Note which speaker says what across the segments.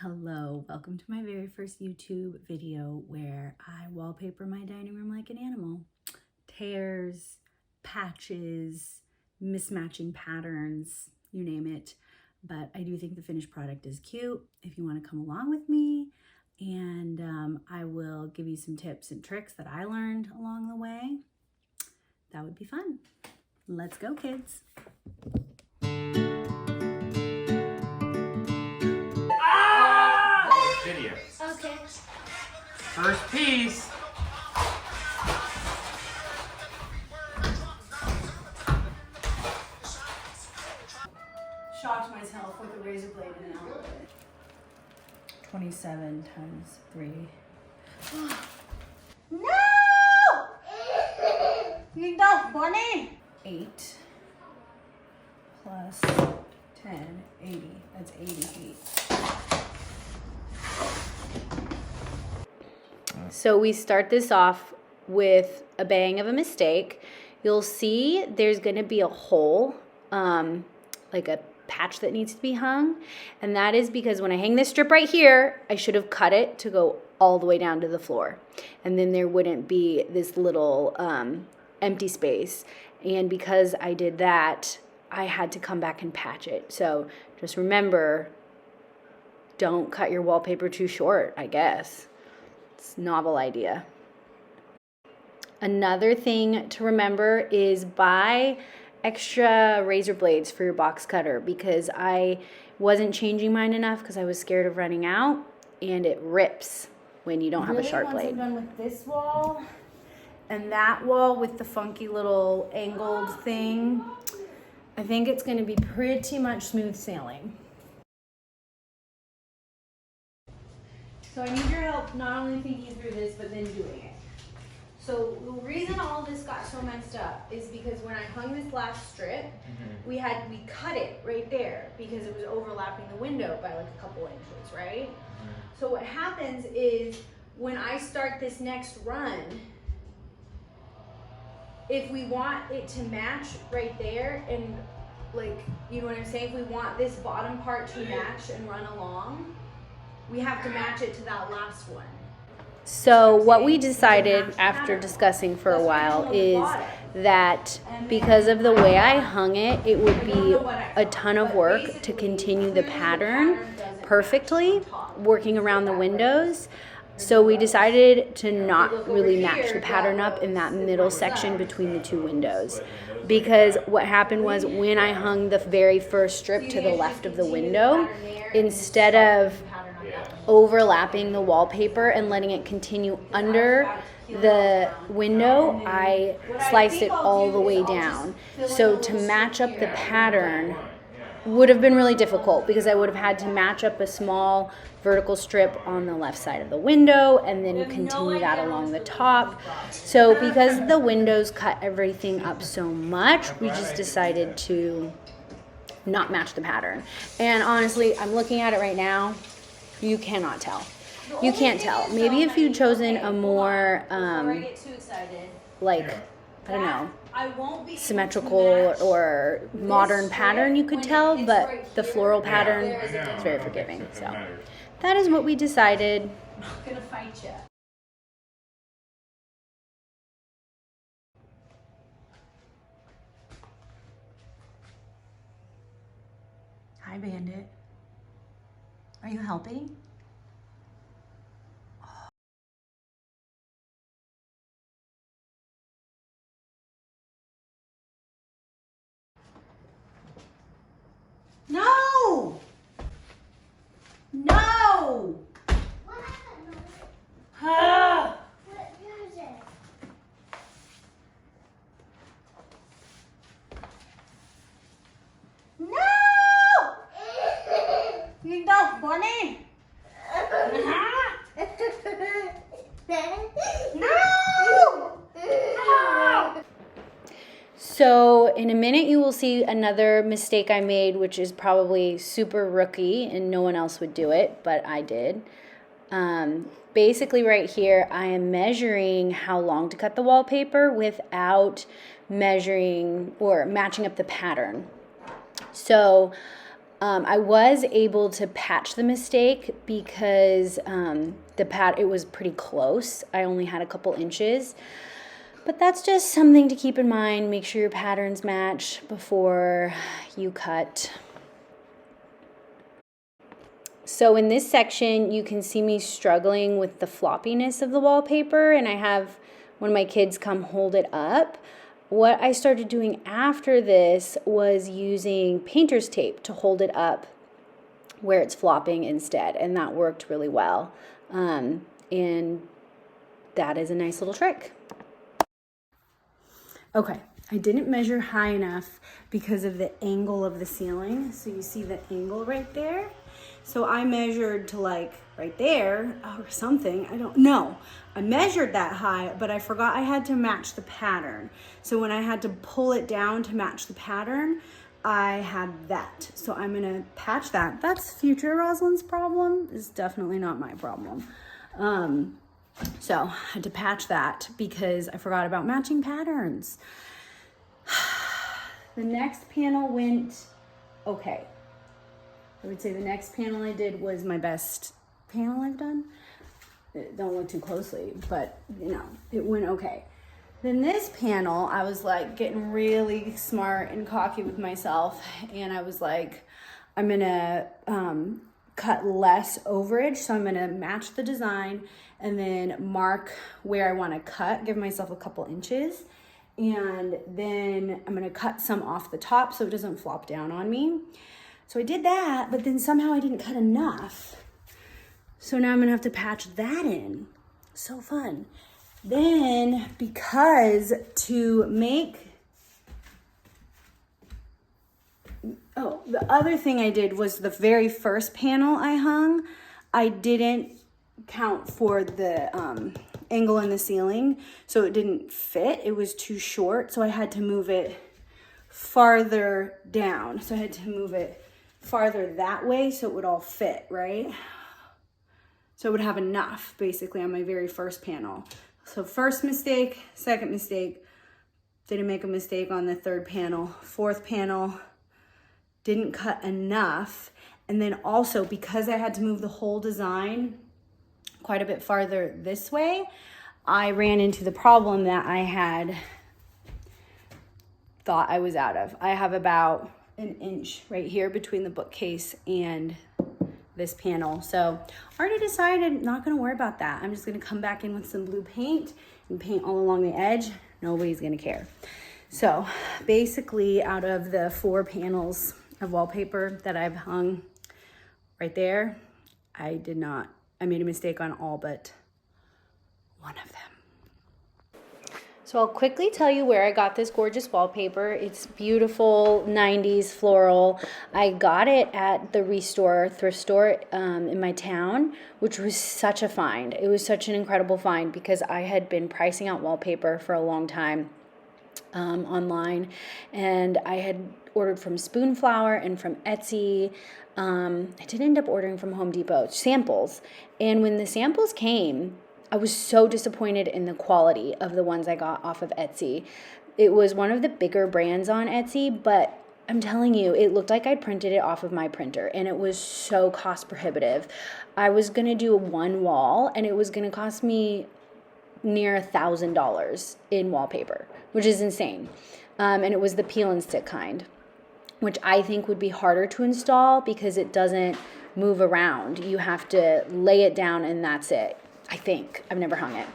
Speaker 1: Hello, welcome to my very first YouTube video where I wallpaper my dining room like an animal. Tears, patches, mismatching patterns, you name it. But I do think the finished product is cute. If you want to come along with me, and I will give you some tips and tricks that I learned along the way. That would be fun. Let's go, kids.
Speaker 2: Video.
Speaker 3: Okay.
Speaker 2: First piece.
Speaker 1: Shocked myself with a razor blade in an outfit. 27 times 3. No! You don't, Bonnie! 8 plus 10, 80. That's 80 feet. So we start this off with a bang of a mistake. You'll see there's going to be a hole, like a patch that needs to be hung. And that is because when I hang this strip right here, I should have cut it to go all the way down to the floor. And then there wouldn't be this little empty space. And because I did that, I had to come back and patch it. So just remember, don't cut your wallpaper too short, I guess. It's a novel idea. Another thing to remember is buy extra razor blades for your box cutter, because I wasn't changing mine enough because I was scared of running out, and it rips when you don't have a sharp blade. Once I'm done with this wall and that wall with the funky little angled thing, I think it's going to be pretty much smooth sailing. So I need your help not only thinking through this, but then doing it. So the reason all this got so messed up is because when I hung this last strip, we cut it right there because it was overlapping the window by like a couple inches, right? So what happens is when I start this next run, if we want it to match right there and like, you know what I'm saying? If we want this bottom part to match and run along, we have to match it to that last one. So what we decided after discussing for a while is that because of the way I hung it, it would be a ton of work to continue the pattern perfectly, working around the windows. So we decided to not really match the pattern up in that middle section between the two windows. Because what happened was when I hung the very first strip to the left of the window, instead of overlapping the wallpaper and letting it continue under the window, I sliced it all the way down. So to match up the pattern would have been really difficult because I would have had to match up a small vertical strip on the left side of the window and then continue that along the top. So because the windows cut everything up so much, we just decided to not match the pattern. And honestly, I'm looking at it right now. You cannot tell. You can't tell. Maybe if you'd chosen a more, like, I don't know, symmetrical or modern pattern, you could tell, but the floral pattern is very forgiving. So that is what we decided. I'm not gonna fight you. Hi, Bandit. Are you helping? No! No!
Speaker 3: What happened?
Speaker 1: Ah!
Speaker 3: What is it?
Speaker 1: No! You don't, Bonnie. No! So in a minute you will see another mistake I made, which is probably super rookie and no one else would do it, but I did. Basically right here I am measuring how long to cut the wallpaper without measuring or matching up the pattern. So I was able to patch the mistake because it was pretty close. I only had a couple inches. But that's just something to keep in mind. Make sure your patterns match before you cut. So in this section, you can see me struggling with the floppiness of the wallpaper, and I have one of my kids come hold it up. What I started doing after this was using painter's tape to hold it up where it's flopping instead, and that worked really well. And that is a nice little trick. Okay, I didn't measure high enough because of the angle of the ceiling. So you see the angle right there? So I measured to like right there or something. I don't know. I measured that high, but I forgot I had to match the pattern. So when I had to pull it down to match the pattern, I had that. So I'm gonna patch that. That's future Rosalind's problem. It's definitely not my problem. So I had to patch that because I forgot about matching patterns. The next panel went okay. I would say the next panel I did was my best panel I've done. Don't look too closely, but you know, it went okay. Then this panel, I was like getting really smart and cocky with myself, and I was like, I'm gonna cut less overage, so I'm gonna match the design and then mark where I wanna cut, give myself a couple inches, and then I'm gonna cut some off the top so it doesn't flop down on me. So I did that, but then somehow I didn't cut enough. So now I'm gonna have to patch that in. So fun. Then, because to make, the other thing I did was the very first panel I hung, I didn't count for the angle in the ceiling, so it didn't fit. It was too short, so I had to move it farther down. So I had to move it farther that way so it would all fit, right? So it would have enough, basically, on my very first panel. So first mistake, second mistake, didn't make a mistake on the third panel. Fourth panel, didn't cut enough. And then also, because I had to move the whole design quite a bit farther this way, I ran into the problem that I had thought I was out of. I have about an inch right here between the bookcase and this panel. So I already decided not gonna worry about that. I'm just gonna come back in with some blue paint and paint all along the edge. Nobody's gonna care. So basically, out of the 4 panels of wallpaper that I've hung right there, I made a mistake on all but one of them. So I'll quickly tell you where I got this gorgeous wallpaper. It's beautiful 90s floral. I got it at the thrift store in my town, which was such a find. It was such an incredible find because I had been pricing out wallpaper for a long time online, and I had ordered from Spoonflower and from Etsy. I did end up ordering from Home Depot samples, and when the samples came, I was so disappointed in the quality of the ones I got off of Etsy. It was one of the bigger brands on Etsy, but I'm telling you, it looked like I'd printed it off of my printer, and it was so cost prohibitive. I was gonna do one wall, and it was gonna cost me near $1,000 in wallpaper, which is insane. And it was the peel and stick kind, which I think would be harder to install because it doesn't move around. You have to lay it down and that's it. I think. I've never hung it.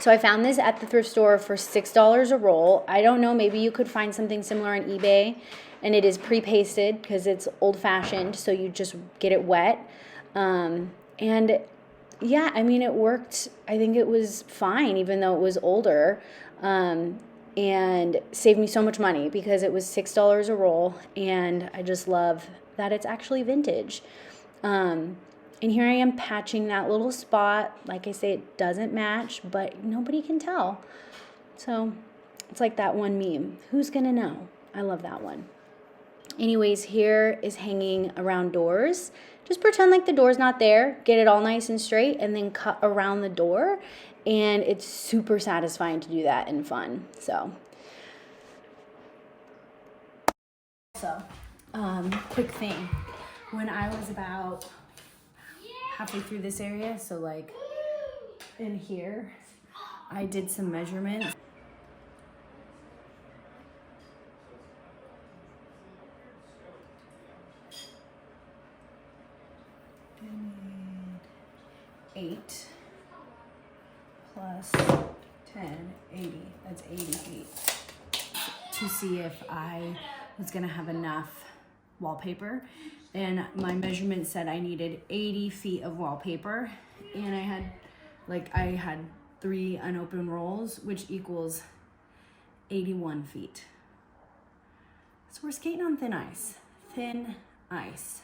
Speaker 1: So I found this at the thrift store for $6 a roll. I don't know, maybe you could find something similar on eBay. And it is pre-pasted because it's old-fashioned, so you just get it wet. And yeah, I mean, it worked. I think it was fine, even though it was older. And saved me so much money because it was $6 a roll. And I just love that it's actually vintage. And here I am patching that little spot. Like I say, it doesn't match, but nobody can tell. So it's like that one meme. Who's gonna know? I love that one. Anyways, here is hanging around doors. Just pretend like the door's not there. Get it all nice and straight and then cut around the door. And it's super satisfying to do that and fun. So quick thing. When I was about halfway through this area, so like in here, I did some measurements. I need 8 plus 10, 80. That's 80 feet. To see if I was gonna have enough wallpaper. And my measurement said I needed 80 feet of wallpaper. And I had 3 unopened rolls, which equals 81 feet. So we're skating on thin ice. Thin ice.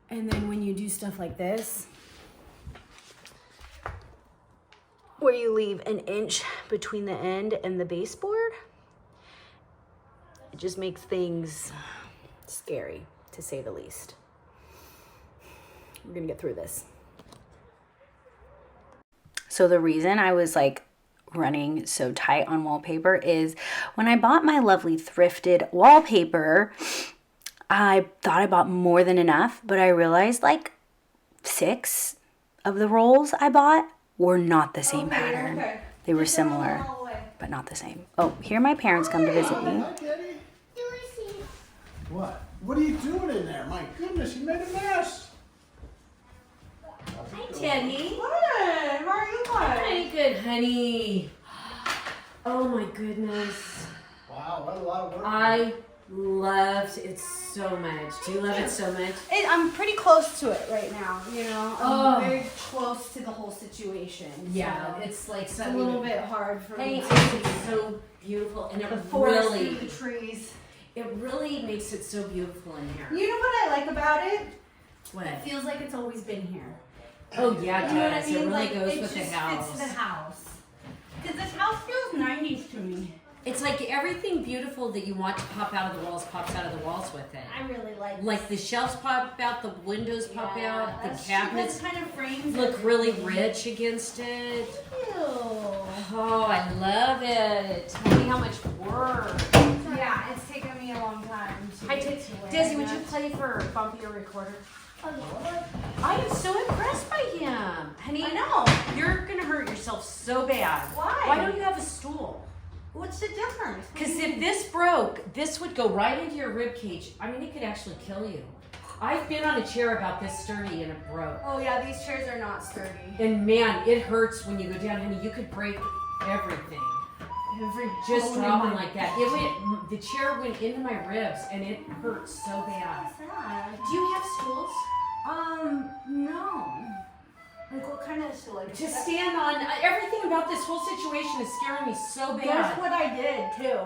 Speaker 1: And then when you do stuff like this, where you leave an inch between the end and the baseboard, it just makes things scary, to say the least. We're gonna get through this. So the reason I was like running so tight on wallpaper is when I bought my lovely thrifted wallpaper, I thought I bought more than enough, but I realized like 6 of the rolls I bought were not the same pattern. Okay. They were similar, but not the same. Oh, here my parents come to visit me.
Speaker 3: Do we see?
Speaker 4: What? What are you doing in there? My goodness, you made a mess.
Speaker 2: Hi, Teddy.
Speaker 5: Good. How are you guys?
Speaker 2: Pretty good, honey. Oh my goodness.
Speaker 4: Wow, what a lot of work.
Speaker 2: I loved it so much. Do you love it so much?
Speaker 1: I'm pretty close to it right now, you know.
Speaker 2: Oh.
Speaker 1: I'm very close to the whole situation.
Speaker 2: Yeah,
Speaker 1: so
Speaker 2: it's like
Speaker 1: it's a
Speaker 2: something.
Speaker 1: little bit hard for
Speaker 2: Hey,
Speaker 1: me.
Speaker 2: it's so beautiful, and it
Speaker 1: The forest
Speaker 2: really,
Speaker 1: through the trees.
Speaker 2: it really makes it so beautiful in here.
Speaker 1: You know what I like about it?
Speaker 2: What?
Speaker 1: It feels like it's always been here.
Speaker 2: Oh yeah, it
Speaker 1: You know what I
Speaker 2: does.
Speaker 1: mean?
Speaker 2: It really
Speaker 1: Like,
Speaker 2: goes
Speaker 1: it
Speaker 2: with the
Speaker 1: just
Speaker 2: house.
Speaker 1: fits the house. Because this house feels 90s to me.
Speaker 2: It's like everything beautiful that you want to pop out of the walls pops out of the walls with it.
Speaker 1: I really
Speaker 2: Like the shelves pop out, the windows pop out, the cabinets
Speaker 1: kind of frames
Speaker 2: look really rich against it.
Speaker 1: Ew.
Speaker 2: Oh, I love it. Tell me how much work.
Speaker 1: Yeah, it's taken me a long time.
Speaker 2: Hi, Desi, would you play for Bumpy your recorder? I am so impressed by him. Honey,
Speaker 1: I know.
Speaker 2: you're going to hurt yourself so bad.
Speaker 1: Why?
Speaker 2: Why don't you have a stool?
Speaker 1: What's the difference?
Speaker 2: Because if this broke, this would go right into your rib cage. I mean, it could actually kill you. I've been on a chair about this sturdy and it broke.
Speaker 1: Oh yeah, these chairs are not sturdy.
Speaker 2: And man, it hurts when you go down, honey. You could break everything. Just dropping like that. It went. The chair went into my ribs and it hurt so bad. Do you have stools?
Speaker 1: No. Like what kind of stool? Like
Speaker 2: To stand on. Everything about this whole situation is scaring me so bad.
Speaker 1: That's what I did too.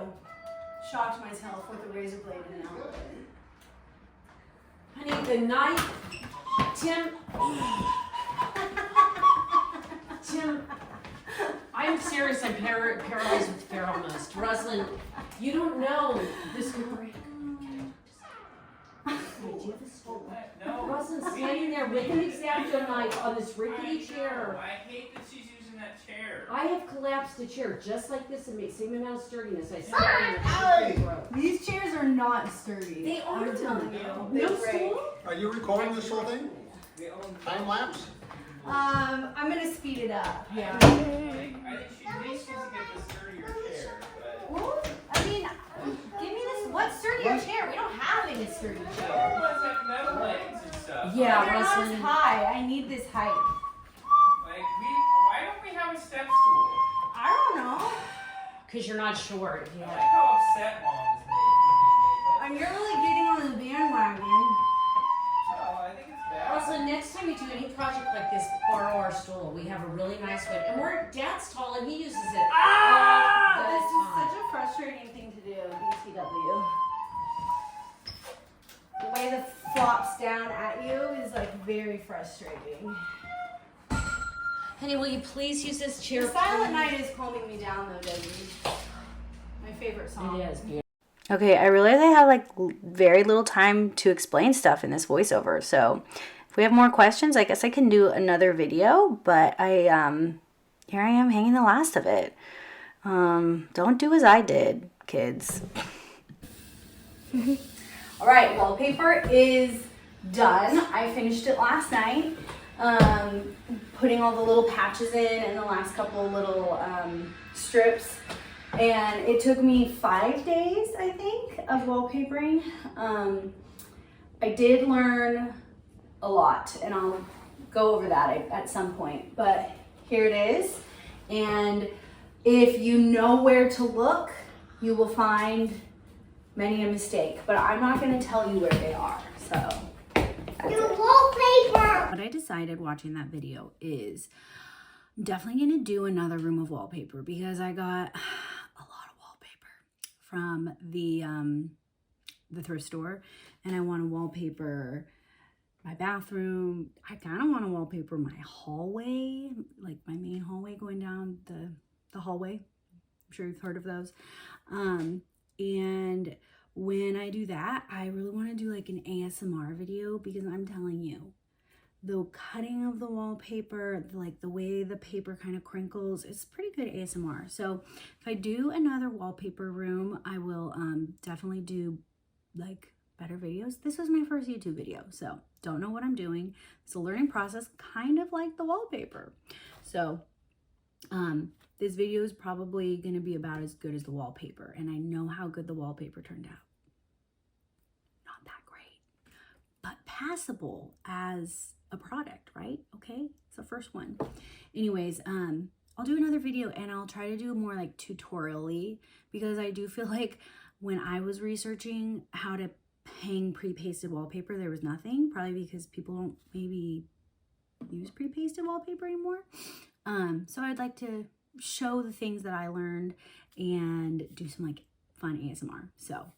Speaker 1: Shocked myself with a razor blade in it.
Speaker 2: Honey, the knife. Tim. Tim. I'm serious. I'm paralyzed with fear almost. Rosalind, you don't know. This could break. No. Rosalind's standing there with an X-Acto knife on this rickety chair.
Speaker 5: I hate that she's using that chair.
Speaker 2: I have collapsed a chair just like this and made the same amount of sturdiness. I said,
Speaker 1: These chairs are not sturdy.
Speaker 2: They are.
Speaker 1: I'm telling you.
Speaker 2: No
Speaker 1: They break.
Speaker 2: stool?
Speaker 4: Are you recording this whole thing? Time lapse?
Speaker 1: I'm gonna speed it up.
Speaker 2: Yeah.
Speaker 5: I think she needs to get the sturdier chair. But
Speaker 1: Well, I mean, give me this. What sturdier chair? We don't have any sturdy
Speaker 5: the
Speaker 1: chairs.
Speaker 5: other ones have metal legs and stuff.
Speaker 2: Yeah,
Speaker 1: They're not as
Speaker 2: Rosalind.
Speaker 1: high. I need this height.
Speaker 5: Like why don't we have a step stool?
Speaker 1: I don't know.
Speaker 2: Because you're not short.
Speaker 5: I
Speaker 2: Yeah.
Speaker 5: like how upset Mom is made.
Speaker 1: You're really getting on the bandwagon.
Speaker 5: Oh, I think it's bad.
Speaker 2: Rosalind, next time you do any project like this, borrow our stool. We have a really nice one. And Dad's tall and he uses it all
Speaker 1: This is
Speaker 2: the time.
Speaker 1: such a frustrating thing to do, BTW. The way the flops down at you is like very frustrating.
Speaker 2: Honey, will you please use this chair?
Speaker 1: The Silent Night is calming me down though, Debbie. My favorite song.
Speaker 2: It is beautiful.
Speaker 6: Okay, I realize I have like very little time to explain stuff in this voiceover. So if we have more questions, I guess I can do another video, but here I am hanging the last of it. Don't do as I did, kids.
Speaker 1: All right, wallpaper is done. I finished it last night. Putting all the little patches in and the last couple little strips. And it took me 5 days, I think, of wallpapering. I did learn a lot, and I'll go over that at some point, but here it is. And if you know where to look, you will find many a mistake, but I'm not gonna tell you where they are, so.
Speaker 3: Your wallpaper.
Speaker 6: What I decided watching that video is I'm definitely gonna do another room of wallpaper because I got a lot of wallpaper from the thrift store, and I want to wallpaper my bathroom. I kind of want to wallpaper my hallway, like my main hallway going down the hallway. I'm sure you've heard of those. And when I do that, I really want to do like an ASMR video because I'm telling you, the cutting of the wallpaper, like the way the paper kind of crinkles, it's pretty good ASMR. So if I do another wallpaper room, I will definitely do like better videos. This was my first YouTube video, so don't know what I'm doing. It's a learning process, kind of like the wallpaper. So this video is probably going to be about as good as the wallpaper, and I know how good the wallpaper turned out. Not that great, but passable as a product, right? Okay, it's the first one. Anyways, I'll do another video, and I'll try to do more like tutorial-y, because I do feel like when I was researching how to hang pre-pasted wallpaper, there was nothing, probably because people don't maybe use pre-pasted wallpaper anymore. So I'd like to show the things that I learned and do some like fun ASMR. So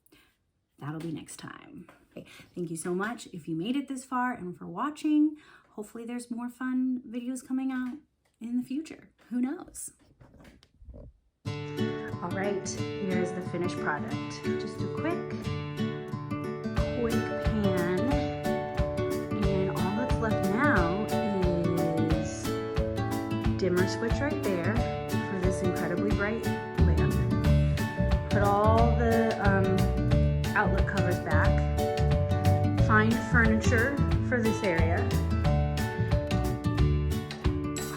Speaker 6: that'll be next time. Okay, thank you so much if you made it this far and for watching. Hopefully there's more fun videos coming out in the future. Who knows? All right, here's the finished product. Just a quick pan, and all that's left now is dimmer switch right there for this incredibly bright lamp. Put all the outlet covers back. Find furniture for this area.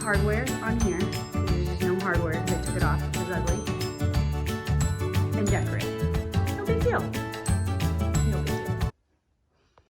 Speaker 6: Hardware on here. There's no hardware because I took it off. It was ugly. And decorate. No big deal.